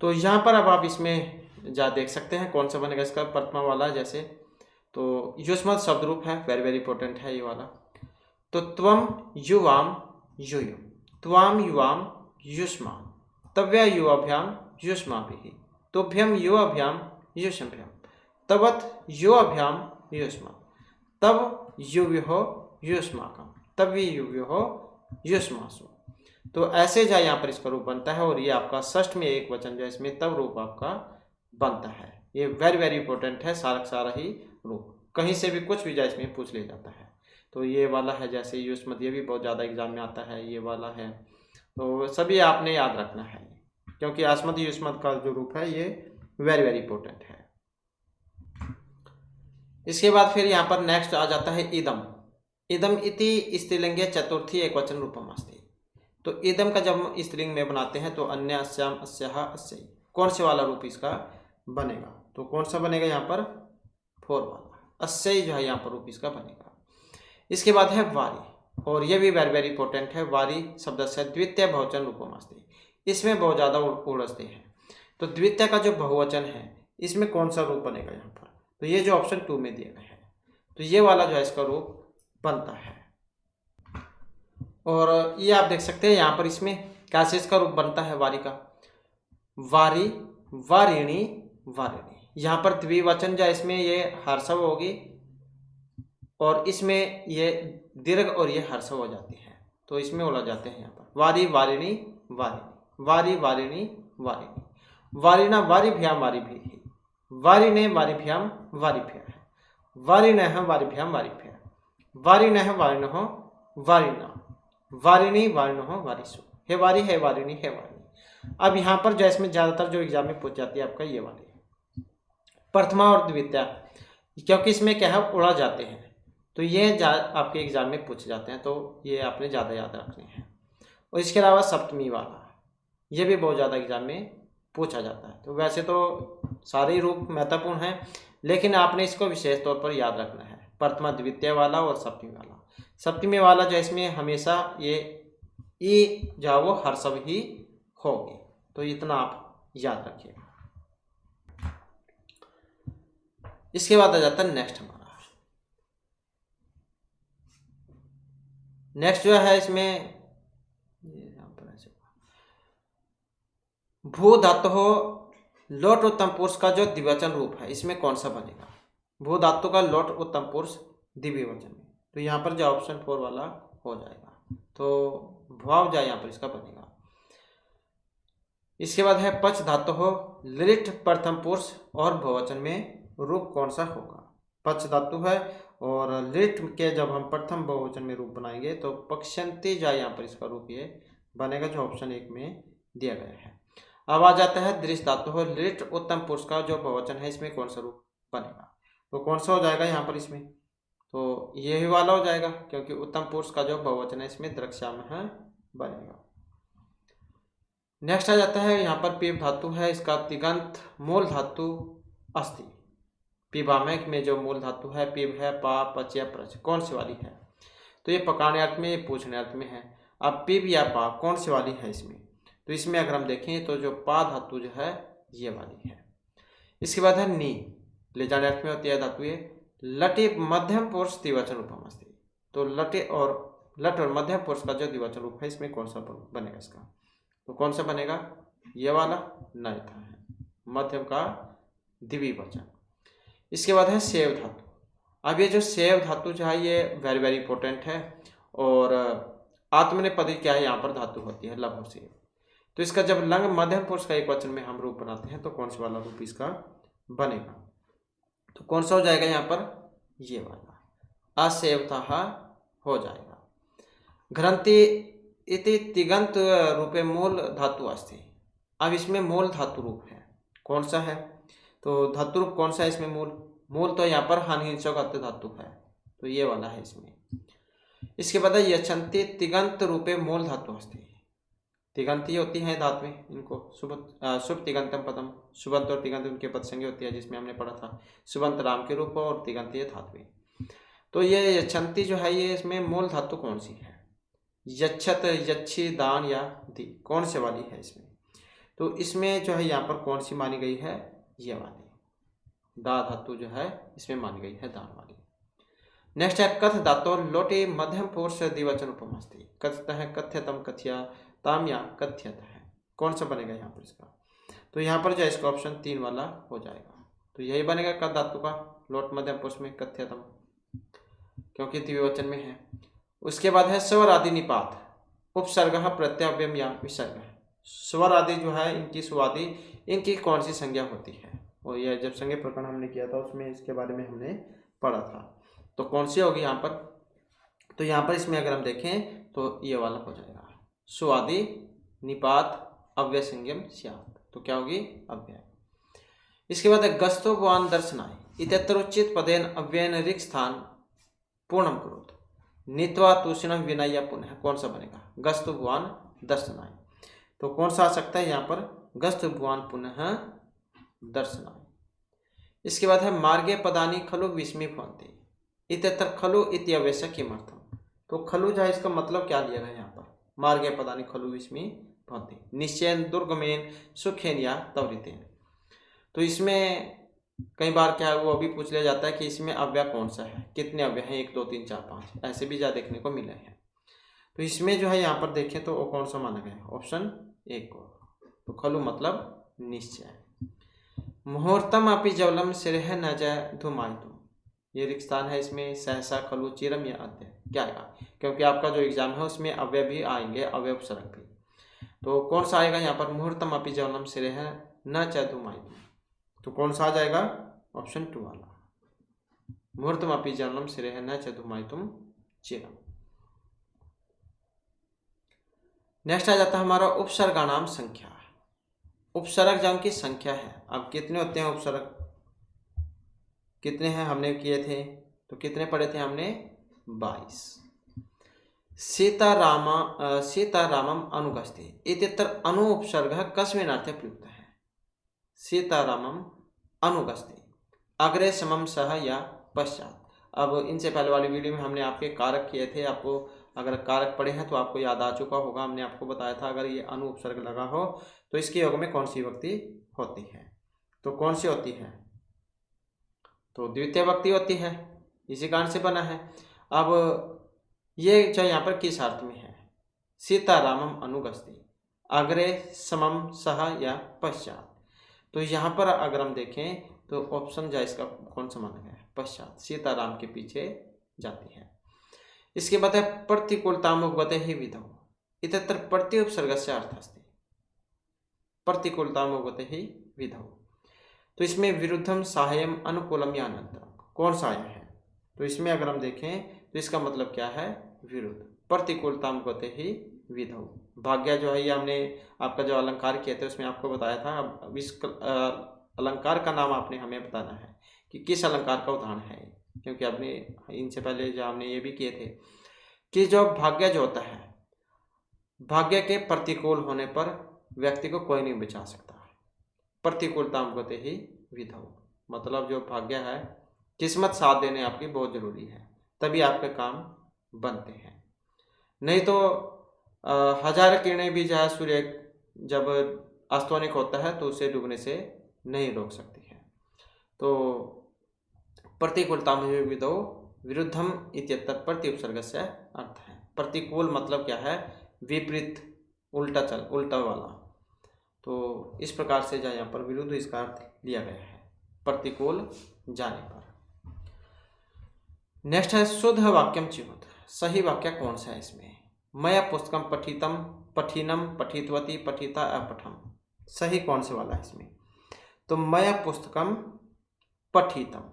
तो यहाँ पर अब आप इसमें जा देख सकते हैं कौन सा बनेगा इसका, प्रथमा वाला जैसे। तो युष्मद शब्द रूप है, वेरी वेरी इंपॉर्टेंट है ये वाला। तो त्वम युवाम युयुम, त्वाम युवाम युष्मान्, तव्या युवाभ्याम युष्माभिः, तुभ्यम युवाभ्याम युष्मभ्याम, तवत् युवाभ्याम युष्मान्, तव युवयोः युष्माकं, तव्य युवयोः युष्मासु। तो ऐसे जो यहाँ पर इसका रूप बनता है, और ये आपका षष्ठ में एक वचन जो है इसमें तब रूप आपका बनता है। ये वेरी वेरी इंपॉर्टेंट है, सारा ही रूप। कहीं से भी कुछ भी जाए इसमें पूछ लिया जाता है। तो ये वाला है, जैसे युष्मत, ये भी बहुत ज़्यादा एग्जाम में आता है, ये वाला है। तो सभी आपने याद रखना है, क्योंकि आस्मद युष्मत का जो रूप है ये वेरी वेरी इंपॉर्टेंट है। इसके बाद फिर यहाँ पर नेक्स्ट आ जाता है इदम। इदम इति स्त्रीलिंगे चतुर्थी एकवचन रूपम अस्ति। तो इदम का जब हम स्त्रीलिंग में बनाते हैं तो अन्य, अस्याम, अस्याः, अस्यै, कौन से वाला रूप इसका बनेगा? तो कौन सा बनेगा यहाँ पर? 4 वाला, अस्यै जो है यहाँ पर रूप इसका बनेगा। इसके बाद है वारी, और ये भी वेरी वेरी इंपॉर्टेंट है। वारी शब्द से द्वितीय बहुवचन रूपम अस्ति। इसमें बहुत ज़्यादा उलझते हैं। तो द्वितीय का जो बहुवचन है इसमें कौन सा रूप बनेगा यहाँ पर? तो ये जो ऑप्शन 2 में दिया गया है, तो ये वाला जो है इसका रूप बनता है। और ये आप देख सकते हैं यहाँ पर इसमें कैसे इसका रूप बनता है वारी का। वारी, वारिणी, वारिणी। यहाँ पर द्विवचन जो है इसमें ये हर्षव होगी, और इसमें ये दीर्घ और ये हर्षव हो जाती है, तो इसमें उलझ जाते हैं यहाँ पर। वारी, वारिणी, वारिणी, वारी, वारिणी, वारिणी, वारिणा, वारिभ्याम, वारिभिः, वारिणे, वारिभ्याम, वारिभ्यः, वारिणः, वारिभ्याम, वारिभ्यः, वारिणः, वारिणः, वारिणा, वारिणी, वारिणः, वारिषु। हे वारी, हे वारिणी, हे वारिणी। अब यहाँ पर जो इसमें ज़्यादातर जो एग्जाम में पूछ जाती है आपका ये वाली प्रथमा और द्वितीया, क्योंकि इसमें क्या है उड़ा जाते हैं, तो ये आपके एग्जाम में पूछ जाते हैं, तो ये आपने ज़्यादा याद रखने हैं। और इसके अलावा सप्तमी वाला, ये भी बहुत ज़्यादा एग्जाम में पूछा जाता है। तो वैसे तो सारे रूप महत्वपूर्ण हैं, लेकिन आपने इसको विशेष तौर पर याद रखना है, प्रथमा द्वितीय वाला और सप्तमी वाला। सप्तमी वाला जो इसमें हमेशा ये ई जो वो हर्षव ही होगी, तो इतना आप याद रखिएगा। इसके बाद आ जाता है नेक्स्ट हमारा। नेक्स्ट जो है इसमें भू धातु हो लोट उत्तम पुरुष का जो द्विवचन रूप है इसमें कौन सा बनेगा? भू धातु का लोट उत्तम पुरुष द्विवचन में, तो यहाँ पर जो ऑप्शन 4 वाला हो जाएगा, तो भाव जा यहाँ पर इसका बनेगा। इसके बाद है पच धातु हो लिट प्रथम पुरुष और बहुवचन में रूप कौन सा होगा? पच धातु है और लिट के जब हम प्रथम बहुवचन में रूप बनाएंगे तो पक्षंती जा यहाँ पर इसका रूप ये बनेगा, जो ऑप्शन 1 में दिया गया है। अब आ जाता है दृश्य धातु हो लिट उत्तम पुरुष का जो बहुवचन है इसमें कौन सा रूप बनेगा? तो कौन सा हो जाएगा यहाँ पर इसमें? तो यही वाला हो जाएगा, क्योंकि उत्तम पुरुष का जो बहुवचन है इसमें द्रक्ष्यामः बनेगा। नेक्स्ट आ जाता है यहाँ पर पीप धातु है, इसका तिगंत मूल धातु अस्ति। पिबामय में जो मूल धातु है पीब है, पा, पच या प्रच, कौन सी वाली है? तो ये पकाने अर्थ में, ये पूछने अर्थ में है। अब पीब या पा कौन सी वाली है इसमें? तो इसमें अगर हम देखें तो जो पा धातु जो है ये वाली है। इसके बाद है नी, ले जाने अर्थ में होती है धातु ये। लटे मध्यम पुरुष द्विवचन रूपम अस्ति। तो लटे और लट और मध्यम पुरुष का जो द्विवचन रूप है इसमें कौन सा बनेगा इसका? तो कौन सा बनेगा? ये वाला नहीं था, है मध्यम का द्विवचन। इसके बाद है सेव धातु। अब ये जो सेव धातु जो है ये वेरी वेरी इंपॉर्टेंट है, और आत्मनेपदी क्या है यहाँ पर धातु होती है लघु सेव। तो इसका जब लंग मध्यम पुरुष का एक वचन में हम रूप बनाते हैं तो कौन सा वाला रूप इसका बनेगा? तो कौन सा हो जाएगा यहाँ पर? ये वाला असेवता हो जाएगा। घ्रंथि इति तिगंत रूपे मूल धातु अस्ति। अब इसमें मूल धातु रूप है, कौन सा है? तो धातु रूप कौन सा है इसमें? मूल तो यहाँ पर हानिहिंसक धातु है, तो ये वाला है इसमें। इसके बाद यच्छन्ति तिगंत रूपे मूल धातु अस्ति। तिगंती होती है धातु में, इनको शुभ तिगंतम पदम, शुभंत और तिगंत उनके पद संज्ञा होती है, जिसमें हमने पढ़ा था शुभंत राम के रूप और तिगंती है धातु में। तो ये यच्छन्ति जो है ये इसमें मूल धातु कौन सी है? यच्छत, यच्छी, दान या दी, कौन से वाली है इसमें? तो इसमें जो है यहाँ पर कौन सी मानी गई है? ये वाली दा धातु जो है इसमें मानी गई है, दान वाली। नेक्स्ट है कथ धातु लोटे मध्यम पुरुष द्विवचन उपम अस्ति। कथत है कथ्यतम, कथ्या, ताम या कथ्यत है, कौन सा बनेगा यहाँ पर इसका? तो यहाँ पर जो है इसका ऑप्शन 3 वाला हो जाएगा, तो यही बनेगा कथ धातु का लोट मध्यम पुरुष में कथ्यतम, क्योंकि द्विवचन में है। उसके बाद है स्वर आदि निपात उपसर्ग प्रत्यव्यम या विसर्ग। स्वर आदि जो है इनकी सुवादि इनकी कौन सी संज्ञा होती है? और यह जब संज्ञा प्रकरण हमने किया था उसमें इसके बारे में हमने पढ़ा था। तो कौन सी होगी यहाँ पर? तो यहाँ पर इसमें अगर हम देखें तो ये वाला हो जाएगा, सुआदि निपात अव्यय संज्ञम स्यात्। तो क्या होगी? अव्यय। इसके बाद है गस्तो भवान दर्शनाय इत्यत्रोचित पदेन अव्ययन ऋक् स्थान पूर्णम करोत नीत्वा तूषणम विनय पुनः। कौन सा बनेगा? गस्तो भवान दर्शनाय। तो कौन सा आ सकता है यहाँ पर? गस्तो भवान पुनः दर्शनाय। इसके बाद है मार्गे पदानि खलु विस्मय भवन्ति इत्यत्र खलु इति अवश्य किमर्थम। तो खलु जो है इसका मतलब क्या लिया गया यहाँ पर? मार्गे पदानि खलु विस्मय भवन्ति निश्चयेन दुर्गमेन सुखेन या त्वरितेन। तो इसमें कई बार क्या है वो अभी पूछ लिया जाता है कि इसमें अव्यय कौन सा है, कितने अव्यय हैं, 1 2 3 4 5, ऐसे भी ज़्यादा देखने को मिले हैं। तो इसमें जो है यहाँ पर देखें तो वो कौन सा माना गया है? ऑप्शन 1 को। तो खलु मतलब निश्चय। मुहूर्तम अपि जवलम सिरह न जय धुमायतु, ये रिक्त स्थान है, इसमें सहसा खलु चिरम या अद्य क्या आएगा? क्योंकि आपका जो एग्जाम है उसमें अव्यय भी आएंगे, अव्यय उपसर्ग भी। तो कौन सा आएगा यहाँ पर? मुहूर्तम अपि जवलम सिरह न च धुमायतु। तो कौन सा आ जाएगा? ऑप्शन 2 वाला, मुहूर्तम अपि जवलम सिरह न च धुमायतुम चिरम। नेक्स्ट आ जाता है हमारा उपसर्गानाम संख्या। उपसर्ग जो की संख्या है, अब कितने होते हैं उपसर्ग? कितने हैं हमने किए थे? तो कितने पढ़े थे हमने? 22। सीतारामम अनुगस्ते इत्यत्र अनु उपसर्ग कस्मिन् अर्थे प्रयुक्त है? सीतारामम अनुगस्ते अग्रे समम सह या पश्चात। अब इनसे पहले वाली वीडियो में हमने आपके कारक किए थे, आपको अगर कारक पढ़े हैं तो आपको याद आ चुका होगा। हमने आपको बताया था अगर ये अनु उपसर्ग लगा हो तो इसके योग में कौन सी विभक्ति होती है? तो कौन सी होती है? तो द्वितीय विभक्ति होती है, इसी कारण से बना है। अब ये जो यहाँ पर किस अर्थ में है? सीतारामम अनुगस्ते अग्रे समम सह या पश्चात। तो यहाँ पर अगर हम देखें तो ऑप्शन जो इसका कौन सा माना गया है? पश्चात, सीताराम के पीछे जाती है। इसके बाद है प्रतिकूलतामुपगते ही विधौ इत्यत्र प्रति उपसर्ग से अर्थ अस्ति, प्रतिकूलतामुपगते ही विधौ। तो इसमें विरुद्धम साहाय्यम अनुकूलम या अनंतरम कौन सा आया है? तो इसमें अगर हम देखें तो इसका मतलब क्या है? विरुद्ध। प्रतिकूलतामुपगते ही विधौ। भाग्य जो है ये हमने आपका जो अलंकार किए थे उसमें आपको बताया था। अब इस अलंकार का नाम आपने हमें बताना है कि किस अलंकार का उदाहरण है, क्योंकि आपने इनसे पहले जो हमने ये भी किए थे कि जो भाग्य जो होता है, भाग्य के प्रतिकूल होने पर व्यक्ति को कोई नहीं बचा सकता। प्रतिकूलतामुपगते ही विधौ मतलब जो भाग्य है, किस्मत साथ देने आपकी बहुत जरूरी है, तभी आपके काम बनते हैं। नहीं तो 1000 किरणें भी जहाँ सूर्य जब अस्तोनिक होता है तो उसे डूबने से नहीं रोक सकती है। तो प्रतिकूलतामुपगते विधौ विरुद्धम इत्यत्र प्रति उपसर्ग से अर्थ है। प्रतिकूल मतलब क्या है? विपरीत, उल्टा वाला। तो इस प्रकार से जो यहाँ पर विरुद्ध इसका अर्थ लिया गया है, प्रतिकूल जाने पर। नेक्स्ट है शुद्ध वाक्यम चिहुत, सही वाक्य कौन सा है इसमें? मया पुस्तकम पठितम पठिनम पठितवती पठिता अपठम, सही कौन से वाला है इसमें? तो मया पुस्तकम पठितम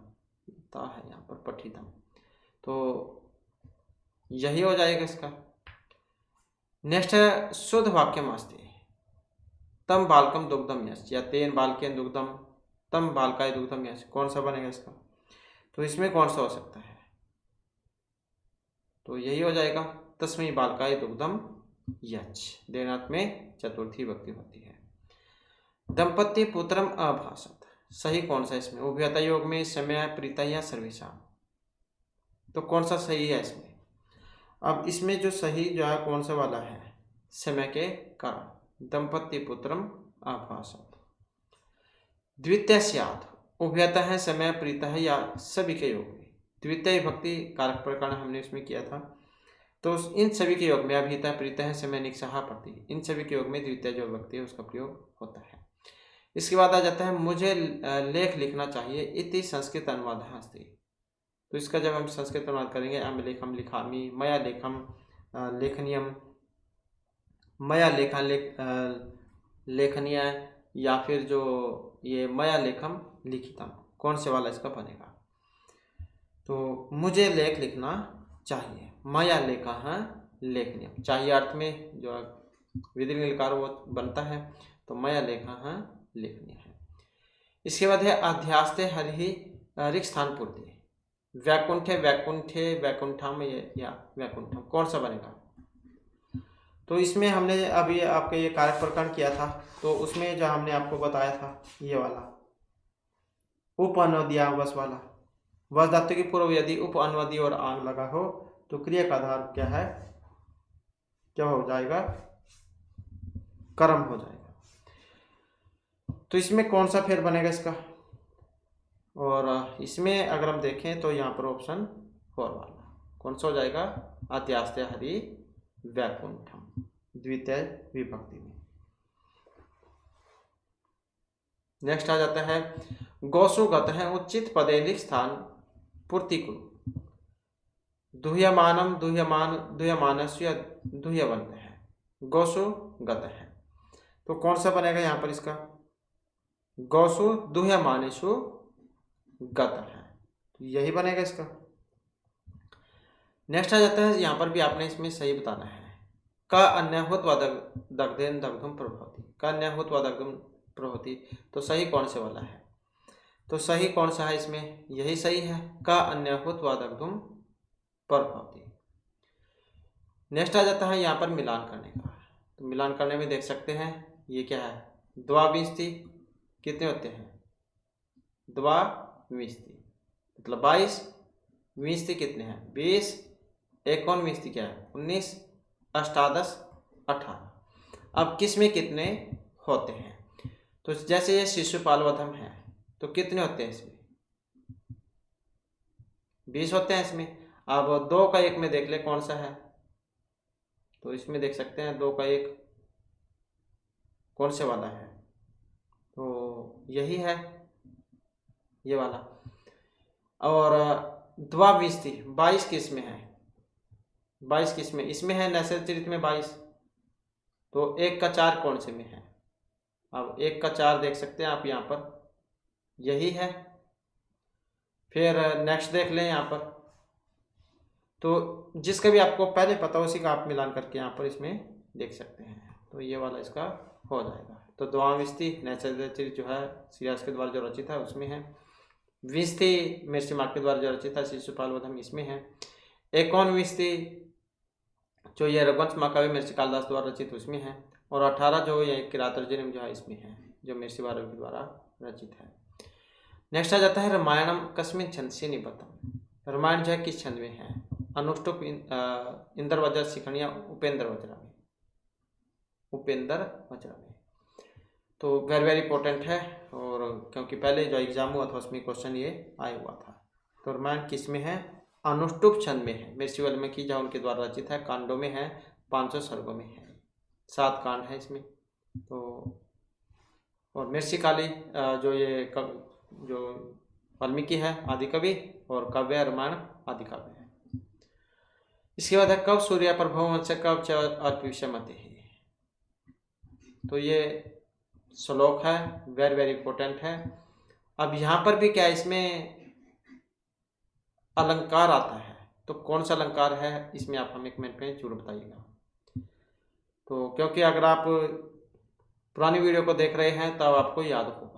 है यहाँ पर पठितम, तो यही हो जाएगा इसका। नेक्स्ट है शुद्ध वाक्यम अस्ति तम बालकम दुग्धम यश या तेन बालकेन दुग्धम तम बालकाय दुग्धम यश, कौन सा बनेगा इसका? तो इसमें कौन सा हो सकता है? तो यही हो जाएगा तस्मै बालकाय दुग्धम यच, देनात् में चतुर्थी विभक्ति होती है। दंपत्ति पुत्रम अभाषत, सही कौन सा इसमें? उभयता योग में समय प्रीता या सर्वेशा, तो कौन सा सही है इसमें? अब इसमें जो सही जो है कौन सा वाला है? समय के कारण, दंपत्ति पुत्रम अभाषत। द्वितीय स्यात्, उभयता है समय प्रीता है या सभी के योग में, द्वितीय विभक्ति कारक प्रकरण हमने इसमें किया था। तो इन सभी के योग में अभिता प्रीता है समय निक्षाहा प्रति, इन सभी के योग में द्वितीय जो विभक्ति है उसका प्रयोग होता है। इसके बाद आ जाता है मुझे लेख लिखना चाहिए इति संस्कृत अनुवाद अस्ति। तो इसका जब हम संस्कृत अनुवाद करेंगे अम लेखम लिखामी, मया लेखम लेखनीयम, मया लेखन लेखनीय, या फिर जो ये मया लेखम लिखितम, कौन से वाला इसका बनेगा? तो मुझे लेख लिखना चाहिए। मया लेखः लेखनीयम्। चाहिए अर्थ में जो विधिलिंग लिकार वो बनता है, तो मया लेखः लेखनीय है। इसके बाद है अध्यास्ते हरिः ऋक् स्थान पूर्ति। वैकुंठे वैकुंठे वैकुंठम या वैकुंठम कौन सा बनेगा? तो इसमें हमने अभी आपके ये कार्य प्रकरण किया था, तो उसमें जो हमने आपको बताया था ये वाला उप अनुवदीय वस वाला, वस धातु की पूर्व यदि उप अनुवदी और आंग लगा हो तो क्रिया का आधार क्या है, क्या हो जाएगा? कर्म हो जाएगा। तो इसमें कौन सा फेर बनेगा इसका? और इसमें अगर हम देखें तो यहाँ पर ऑप्शन 4 वाला कौन सा हो जाएगा? अत्यास्ते हरि वैकुंठम द्वितीय विभक्ति में। नेक्स्ट आ जाता है गौसु गत है उचित पदेनिक स्थान पूर्ति कुरु। दुह्यमानम दुह्यमान दुह्यमानस्य दुह्यवंत है, गौसु गत है, तो कौन सा बनेगा यहाँ पर इसका? गौसु दुह्यमानेषु गत है, यही बनेगा इसका। नेक्स्ट आ जाता है, यहाँ पर भी आपने इसमें सही बताना है। का अन्यहुत व दग्धेन दग्धुम प्रभवति, का अन्यहुत व दग्धुम प्रभवति, तो सही कौन से वाला है? तो सही कौन सा है इसमें? यही सही है, का अन्यहुत व दग्धुम प्रभवति। नेक्स्ट आ जाता है यहाँ पर मिलान करने का। तो मिलान करने में देख सकते हैं ये क्या है? द्वाविंशति कितने होते हैं? द्वाविंशति मतलब 22, विंशति कितने हैं? 20, एकोनविंशति क्या है? 19, अष्टादश 18। अब किस में कितने होते हैं? तो जैसे ये शिशुपाल वधम है तो कितने होते हैं इसमें? 20 होते हैं इसमें। अब 2 का 1 में देख ले कौन सा है, तो इसमें देख सकते हैं 2 का 1 कौन से वाला है? तो यही है, ये वाला। और द्वाविंशति 22 किस में है? 22 किस में? इसमें है नैसर्गिक में 22, तो 1 का 4 कौन से में है? अब 1 का 4 देख सकते हैं आप यहाँ पर, यही है। फिर नेक्स्ट देख लें यहाँ पर, तो जिसका भी आपको पहले पता हो उसी का आप मिलान करके यहाँ पर इसमें देख सकते हैं, तो ये वाला इसका हो जाएगा। तो द्वाविंशति नैसर्गिक जो है सिराज के द्वारा जो रचित है उसमें है। विंशति मिर्ची मार्ग के द्वारा जो रचित है शिशुपाल वधम इसमें है। एकोनविंशति जो ये रघुवंश महाकाव्य मिर्ची कालिदास द्वारा रचित उसमें है। और 18 जो ये किरातार्जुनीय जो है इसमें है, जो मिर्ची वारों के द्वारा रचित है। नेक्स्ट आ जाता है रामायणम कस्मिन् छंदसि निबद्धम। रामायण जो है किस छंद में है? अनुष्टुप, इंद्र वज्र शिखंडिया, उपेंद्र वज्र में, उपेंद्र वज्र में। तो वेरी वेरी इंपॉर्टेंट है, और क्योंकि पहले जो एग्जाम हुआ था उसमें क्वेश्चन ये आया हुआ था। तो रामायण किस में है? अनुष्टुप छंद में है, मिर्ची वाल्मीकि जो उनके द्वारा रचित है। कांडों में है, 500 सर्गों में है, 7 कांड है इसमें। तो और मिर्ची काली जो ये जो वाल्मीकि है आदि कवि, और काव्य रामायण आदि काव्य है। इसके बाद है कब सूर्य प्रभव वंश कब च अत्विषमति है। तो ये श्लोक है, वेरी वेरी इंपॉर्टेंट है। अब यहाँ पर भी क्या इसमें अलंकार आता है, तो कौन सा अलंकार है इसमें आप हमें कमेंट में जरूर बताइएगा। तो क्योंकि अगर आप पुरानी वीडियो को देख रहे हैं तब आपको याद होगा।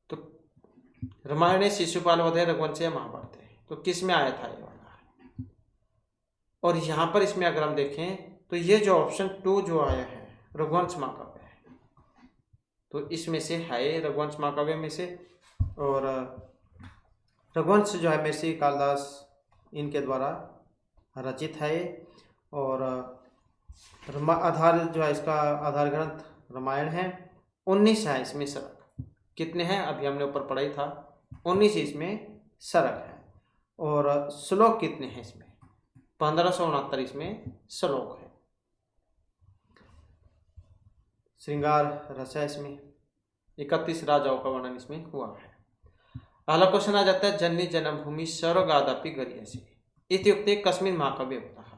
तो रामायण शिशुपाल वधे रघुवंशीय महाभारत है, तो किस में आया था ये वाला? और यहाँ पर इसमें अगर हम देखें तो ये जो ऑप्शन 2 जो आया है रघुवंश महाकाव्य है, तो इसमें से है रघुवंश महाकाव्य में से। और रघुवंश जो है मिर्ची कालिदास इनके द्वारा रचित है। और आधार जो है इसका आधार ग्रंथ रामायण है। 19 है इसमें सरक, कितने हैं अभी हमने ऊपर पढ़ा ही था, 19 इसमें सरक है। और श्लोक कितने हैं इसमें? 1569 इसमें श्लोक है। श्रृंगार रस है इसमें, 31 राजाओं का वर्णन इसमें हुआ है। पहला क्वेश्चन आ जाता है जननी जन्मभूमि सर्वगादापि गरीयसी इत्युक्ते कस्मिन् महाकाव्ये उक्तः।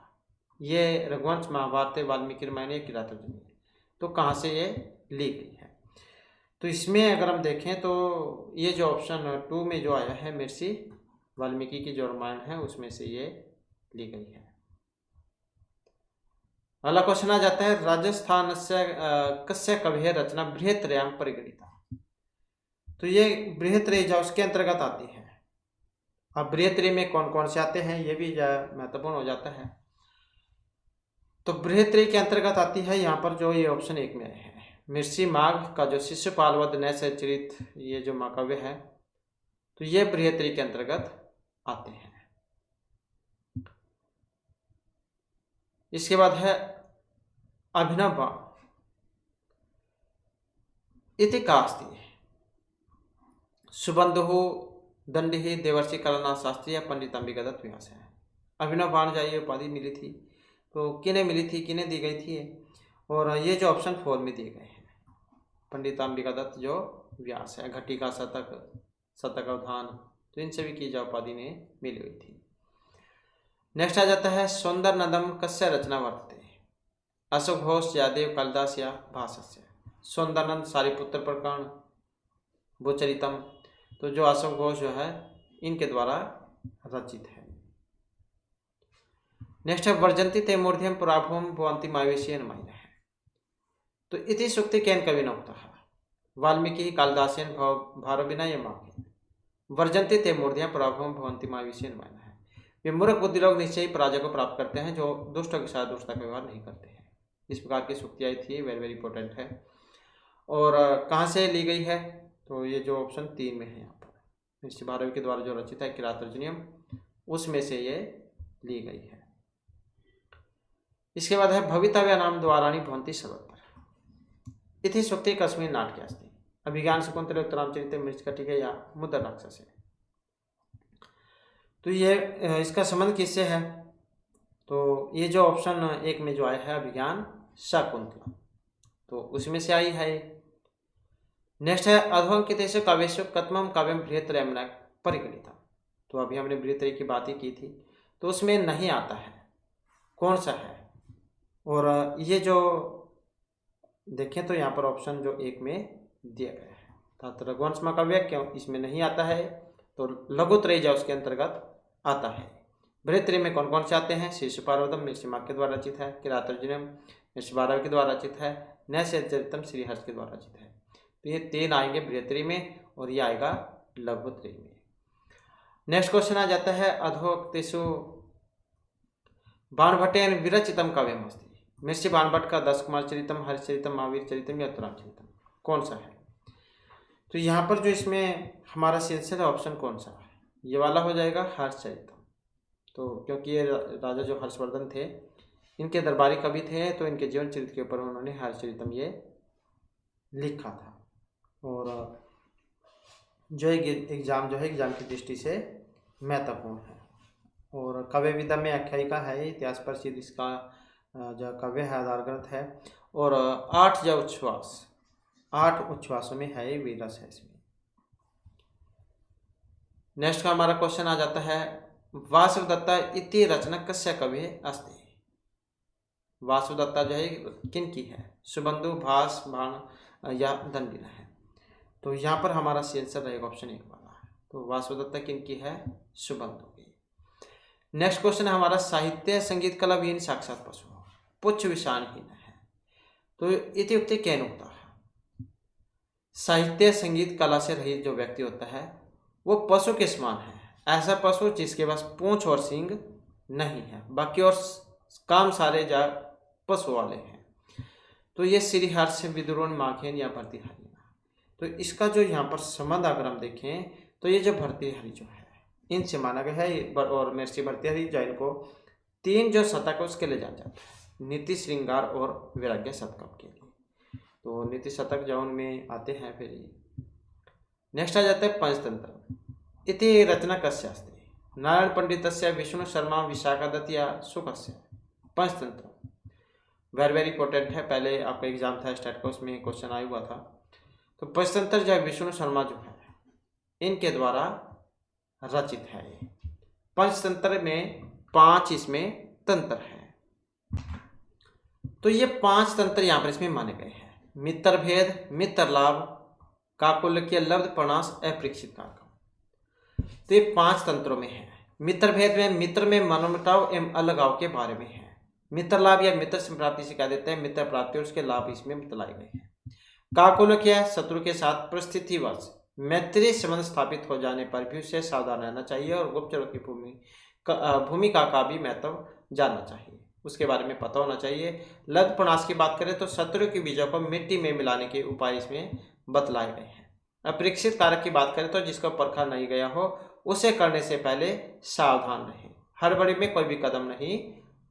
ये रघुवंश महाभारत वाल्मीकि रामायण किरातार्जुनीय, तो कहाँ से ये ली गई है? तो इसमें अगर हम देखें तो ये जो ऑप्शन 2 में जो आया है मिर्ची वाल्मीकि की जो रामायण है उसमें से ये ली गई है। अगला क्वेश्चन आ जाता है, राजस्थान से कस्य कवि रचना बृहत्त्रयम् परिगणिता। तो ये बृहत्त्रय उसके अंतर्गत आती है। अब बृहत्त्रय में कौन कौन से आते हैं ये भी महत्वपूर्ण हो जाता है। तो बृहत्त्रय के अंतर्गत आती है यहाँ पर जो ये ऑप्शन 1 में है, मिर्ची माघ का जो शिशुपाल वध नैसचरित ये जो महाकाव्य है, तो ये बृहत्त्रय के अंतर्गत आते हैं। इसके बाद है अभिनव बाण इतिकास्ति सुबंधु दंडी देवर्षि कलानाथ शास्त्री या पंडित अंबिका दत्त व्यास है। अभिनव बाण जो ये उपाधि मिली थी तो किन्हें मिली थी, किन्हें दी गई थी, और ये जो ऑप्शन 4 में दिए गए हैं, पंडित अंबिका दत्त जो व्यास है, घटिका शतक, शतक अवधान, तो इनसे भी की जा उपाधि ने मिली हुई थी। नेक्स्ट आ जाता है, सौंदर नदम कस्य रचना वर्तते, अशोक घोष, जयदेव, कालिदास या भासस्य। सौंदरनंद सारिपुत्र प्रकरण, भूचरितम, तो जो अशोक घोष जो है इनके द्वारा रचित है। नेक्स्ट है, वर्जंती ते मूर्ध्यम पुराभूम भवंती मावेशी माइना है। तो इति सूक्ति केन कवि नोक्तः, वाल्मीकि, कालिदासेन, भारविना या माघेन। वर्जंती ते मूर्ध्यम पुराभूम भवंती मावेशी माइना है। वे मूर्ख बुद्धि लोग निश्चय ही पराजय को प्राप्त करते हैं जो दुष्टों के साथ दुष्टता का व्यवहार नहीं करते हैं। इस प्रकार की सूक्ति आई थी, वेरी वेरी इंपॉर्टेंट है। और कहाँ से ली गई है, तो ये जो ऑप्शन 3 में है यहाँ पर, ऋषि भारवी के द्वारा जो रचित है किरातर्जुनीयम, उसमें से ये ली गई है। इसके बाद है, भवितव्य नाम द्वाराणि भवन्ति सर्वत्र इति सूक्ति कस्मिन् नाटके अस्ति, अभिज्ञान शकुंतले, उत्तरामचरिते, मृच्छकटिके या मुद्रा राक्षसे। तो ये इसका संबंध किससे है, तो ये जो ऑप्शन 1 में जो आया है अभिज्ञान शकुंतला, तो उसमें से आई है। नेक्स्ट है, अध्वंकितेषु काव्येषु कथमं काव्यं बृहत्त्रयम् परिगणितम्। तो अभी हमने बृहत्त्रय की बात ही की थी, तो उसमें नहीं आता है, कौन सा है। और ये जो देखें तो यहाँ पर ऑप्शन जो 1 में दिया गया है, तथा रघुवंश महाकाव्य क्यों इसमें नहीं आता है, तो लघुत्रय जो उसके अंतर्गत आता है। बृहत्त्रय में कौन कौन से आते हैं, शिशुपाल मिर्ची माघ के द्वारा रचित है, किरातर्जुनीयम ऋषि भारवी के द्वारा रचित है, नैसचरितम श्रीहर्ष के द्वारा रचित है। तो ये 3 आएंगे बृहत्त्रय में और ये आएगा लघुत्रय में। नेक्स्ट क्वेश्चन आ जाता है, अधोक्तेषु बाणभट्टेन विरचितम काव्यम अस्ति। मिर्ची बाणभट्ट का 10 कुमार चरितम, हरिचरितम, महावीर चरितम या उत्तरामचरितम, कौन सा है। तो यहाँ पर जो इसमें हमारा आंसर है ऑप्शन कौन सा है, ये वाला हो जाएगा हर्षचरितम। तो क्योंकि ये राजा जो हर्षवर्धन थे इनके दरबारी कवि थे, तो इनके जीवन चरित्र के ऊपर उन्होंने हर्षचरितम ये लिखा था। और जो एग्जाम की दृष्टि से महत्वपूर्ण है। और काव्य विधा में आख्यायिका है, इतिहास प्रसिद्ध इसका जो काव्य है आधार ग्रंथ है। और 8 उच्छ्वासों में है, ये वीरस है इसमें। नेक्स्ट का हमारा क्वेश्चन आ जाता है, वासुदत्ता इति रचना कस्य कवि अस्ति। वासुदत्ता जो है किन की है, सुबंधु, भास, बाण या दंडिना है। तो यहाँ पर हमारा आंसर रहेगा ऑप्शन 1 वाला। तो वासुदत्ता किन की है, सुबंधु की। नेक्स्ट क्वेश्चन है हमारा, साहित्य संगीत कला विहीन साक्षात पशु पुच्छ विषाणहीन है। तो इत्युक्ते केन होता है, साहित्य संगीत कला से रहित जो व्यक्ति होता है वो पशु के समान है। ऐसा पशु जिसके पास पूंछ और सींग नहीं है, बाकी और काम सारे जा पशु वाले हैं। तो ये श्रीहर्ष, विदुर, माघेन या भर्तृहरि। तो इसका जो यहाँ पर संबंध अगर हम देखें तो ये जो भर्तृहरि जो है इनसे माना गया है। और महर्षि भर्तृहरि जो इनको 3 जो शतक है उसके लिए जाना जाता है, नीति, श्रृंगार और वैराग्य शतक के लिए। तो नीति शतक जो उनमें आते हैं। फिर नेक्स्ट आ जाता है, पंचतंत्र इति रचना कस्य अस्ति। नारायण पंडितस्य, विष्णु शर्मा, विशाखा दत्त या सुखस्य। पंचतंत्र वेरी वेरी इंपॉर्टेंट है, पहले आपका एग्जाम था स्टेट का, उसमें क्वेश्चन आया हुआ था। तो पंचतंत्र जो है विष्णु शर्मा जो है इनके द्वारा रचित है। ये पंचतंत्र में 5 इसमें तंत्र है। तो ये 5 तंत्र यहाँ पर इसमें माने गए हैं, मित्र भेद, मित्र लाभ, काकुल्य, लब्ध, प्रणाश, अपरीक्षित कारकम। तो ये 5 तंत्रों में है। मित्र भेद में मित्र में मनोमिटाव एवं अलगाव के बारे में है। मित्र लाभ या मित्र संप्राप्ति से कह देते हैं मित्र प्राप्ति, और उसके लाभ इसमें बतलाए गए हैं। काकोलक्य शत्रु के साथ परिस्थितिवश मैत्री संबंध स्थापित हो जाने पर भी उसे सावधान रहना चाहिए और गुप्तचरों की भूमिका का भी महत्व जानना चाहिए, उसके बारे में पता होना चाहिए। लब्धप्रणाश की बात करें तो शत्रु के बीजों को मिट्टी में मिलाने के उपाय इसमें बतलाए गए हैं। अपरीक्षित कारक की बात करें तो जिसको परखा नहीं गया हो उसे करने से पहले सावधान रहें, हड़बड़ी में कोई भी कदम नहीं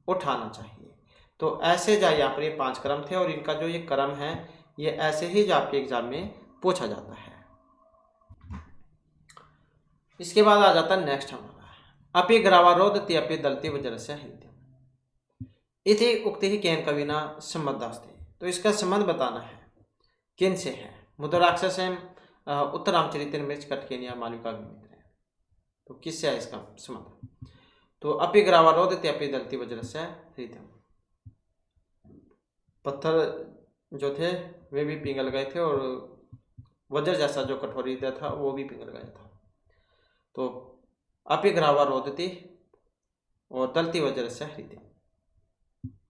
उठाना चाहिए। तो ऐसे जो यहाँ पर ये 5 क्रम थे, और इनका जो ये क्रम है ये ऐसे ही जो आपके एग्जाम में पूछा जाता है। इसके बाद आ जाता है नेक्स्ट हमारा अपि ग्रावारोधति अपि दलति वज्रस्य हिंदी इति उक्ति ही केन कविना संबद्धास्ते। तो इसका संबंध बताना है किन से है। मुद्राक्षस उत्तरामचरित्र मिर्च कटकेनिया मालविका मित्र है, तो किससे है इसका संबंध। तो अपि ग्रावारोधति अपि दलति वज्रस्य हृदयम, पत्थर जो थे वे भी पिघल गए थे और वज्र जैसा जो कठोर हृदय था वो भी पिघल गया था। तो अपि ग्रावारोधति और दलति वज्रस्य हृदय,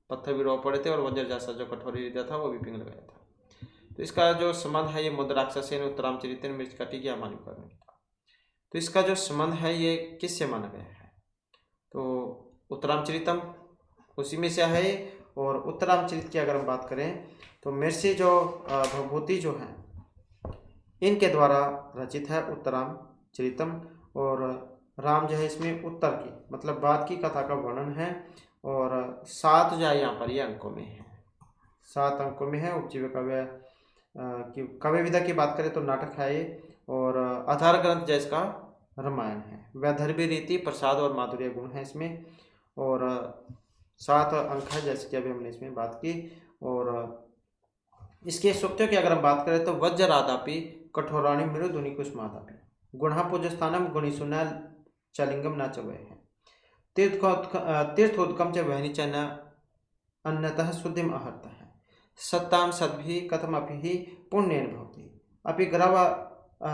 पत्थर भी रो पड़े थे और वज्र जैसा जो कठोर हृदय था वो भी पिघल गया था। तो इसका जो संबंध है ये मुद्राक्षसेन उत्तरामचरित्र मिर्च कटिकिया मालविका में था। तो इसका जो संबंध है ये किससे माना गया है, तो उत्तरामचरितम उसी में से है। और उत्तरामचरित की अगर हम बात करें तो मिर्ची जो भवभूति जो है इनके द्वारा रचित है उत्तरामचरितम, और राम जो है इसमें उत्तर की मतलब बाद की कथा का वर्णन है, और 7 जो है यहाँ पर ये अंकों में है, 7 अंकों में है। उपजीव्य काव्य की काव्य विधा की बात करें तो नाटक है ये, और आधार ग्रंथ जो इसका रामायण है। वैदर्भी रीति प्रसाद और माधुर्य गुण है इसमें, और 7 अंक है जैसे कि अभी हमने इसमें बात की। और इसके सूक्तों की अगर हम बात करें तो वज्रादापि कठोराणि मृदुनि कुसुमादापि गुणा पूजस्थानम गुणिसुना चलिंगम न च वै है तीर्थोदकम च वहनी च न अन्यतः शुद्धिम अहर्तः सत्ताम सद्भि कथमपि ही पुण्येन भवति अपि ग्रव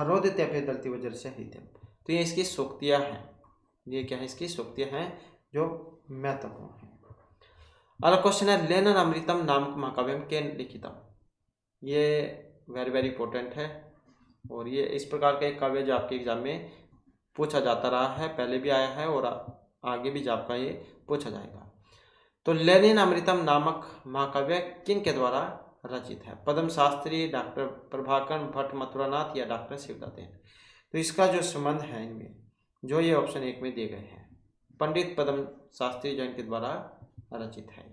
रोदिते अपि दलति वज्रस्य हृदयम। तो ये इसकी सूक्तियाँ हैं, ये क्या है इसकी सूक्तियाँ हैं जो महत्वपूर्ण है। अगला क्वेश्चन है लेनन अमृतम नामक महाकाव्यम के लिखितम। ये वेरी वेरी इंपॉर्टेंट है, और ये इस प्रकार का एक काव्य जो आपके एग्जाम में पूछा जाता रहा है, पहले भी आया है और आगे भी आपका ये पूछा जाएगा। तो लेनिन अमृतम नामक महाकाव्य किन के द्वारा रचित है, पद्म शास्त्री, डॉक्टर प्रभाकर भट्ट मथुरानाथ या डॉक्टर शिवदत्त। तो इसका जो संबंध है इनमें जो ये ऑप्शन 1 में दिए गए हैं, पंडित पद्म शास्त्री जो इनके द्वारा रचित है।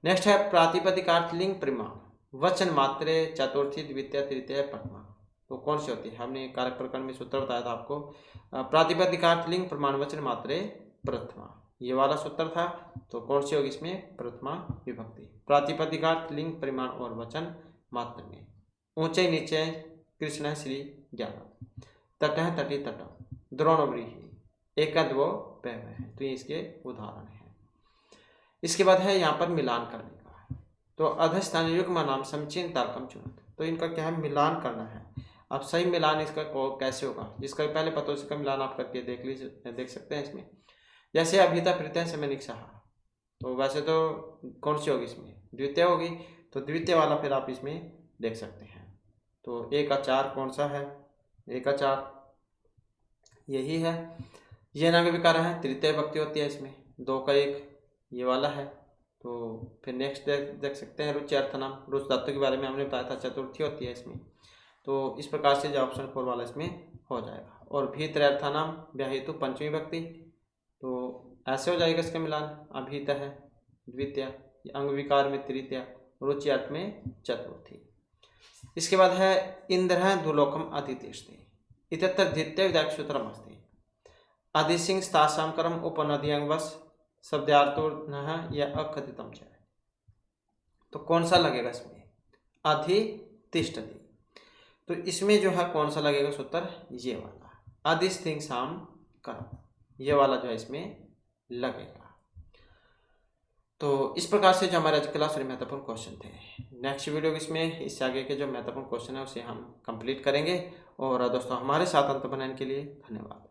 नेक्स्ट है प्रातिपदिकार्थ लिंग परिमाण वचन मात्रे चतुर्थी द्वितीय तृतीय प्रथमा। तो कौन सी होती है, हमने कारक प्रकरण में सूत्र बताया था आपको। प्रातिपदिकार्थ लिंग प्रमाण वचन मात्रे प्रथमा, ये वाला सूत्र था। तो कौन सी होगी इसमें, प्रथमा विभक्ति। प्रातिपदिकार्थ लिंग परिमाण और वचन मात्र में ऊंचे नीचे कृष्ण श्री ज्ञान तट तटी तट द्रोणव्रीहि एकदो पय है। तो ये इसके उदाहरण है। इसके बाद है यहाँ पर मिलान करने का। तो अधस्थान युग्म नाम समीचीन तारकम चुनत। तो इनका क्या है, मिलान करना है। अब सही मिलान इसका कैसे होगा, जिसका पहले पता हो उसका मिलान आप करके देख सकते हैं इसमें। जैसे अभिता प्रत्यय समय निक्षा, तो वैसे तो कौन सी होगी इसमें, द्वितीय होगी। तो द्वितीय वाला फिर आप इसमें देख सकते हैं। तो 1 का 4 कौन सा है, 1 का 4 यही है। ये नाग विकार है, तृतीय भक्ति होती है इसमें। 2 का 1 ये वाला है। तो फिर नेक्स्ट देख सकते हैं रुचि अर्थनाम, रुच धातु के बारे में हमने बताया था, चतुर्थी होती है इसमें। तो इस प्रकार से जो ऑप्शन 4 वाला इसमें हो जाएगा। और भीतर अर्थनाम व्याहेतु पंचमी भक्ति, तो ऐसे हो जाएगा इसका मिलान। अभीत है द्वितीय, अंग विकार में तृतीय, रुचि अर्थ में चतुर्थी। इसके बाद है इंद्र दुलोकम अतिथिष्ठि इत्यत्र द्वितीय विधायक सूत्रम अस्ति अधिसिंह तासाम कर्म उपनदीयंगवश शब्दार्थो न या अकथितम च। तो कौन सा लगेगा इसमें, अधितिष्ठति। तो इसमें जो है कौन सा लगेगा सूत्र, ये वाला अधिसिंह साम कर्म, ये वाला जो है इसमें लगेगा। तो इस प्रकार से जो हमारे आज क्लास में महत्वपूर्ण क्वेश्चन थे। नेक्स्ट वीडियो इसमें इससे आगे के जो महत्वपूर्ण क्वेश्चन है उसे हम कंप्लीट करेंगे। और दोस्तों हमारे साथ अंत बनाने के लिए धन्यवाद।